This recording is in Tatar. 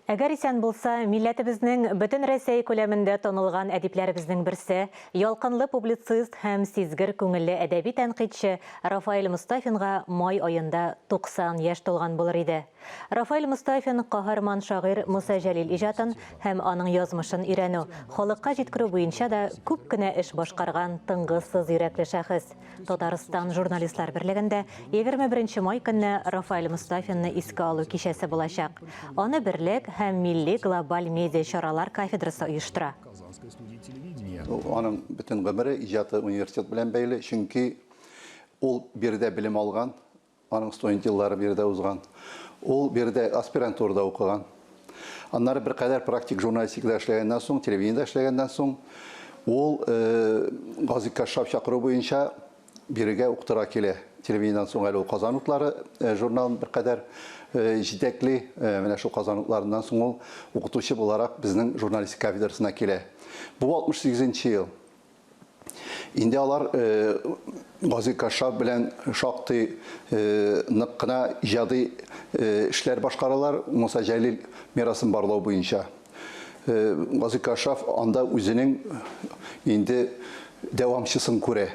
Әгәр исән булса, милләтебезнең бөтен Рәсәй күләмендә танылган әдипләребезнең берсе, ялкынлы публицист һәм сизгер күңелле әдәби тәнкыйтьче Рафаэль Мостафинга май аенда 90 яшь тулган булыр иде. Рафаэль Мостафин каһарман шагыйрь Муса Җәлил иҗатын һәм аның язмышын өйрәнү, халыкка җиткерү буенча да күп кенә эш башкарган тынгысыз йөрәкле шәхес. Татарстан журналистлар берлегендә 21 май көнне Рафаэль Мостафинны искә алу кичәсе булачак. Аны берлек һәм милли глобаль медиа чаралар кафедрасы оештыра. Аның бөтен гомере иҗаты университет белән бәйле, чөнки ул бердә белем алган, аның студент еллары бердә узган. Ул бердә аспирантурада укыган. Аннары бер кадәр практик журналистикада эшләгәннән соң, телевидениедә эшләгәннән соң, ул Гази Кашшаф чакыру буенча бирегә укытыра килә. Телевидениедән соң әле ул Казан утлары журналын бер кадәр җитәкли, менә шул Казан утларыннан соң ул укытучы буларак безнең журналистика кафедрасына килә. Бу 68нче ел. Инде алар Гази Кашшаф белән шактый нык кына иҗади эшләр башкаралар Муса Җәлил мирасын барлау буенча. Гази Кашшаф анда үзенең инде дәвамчысын күрә.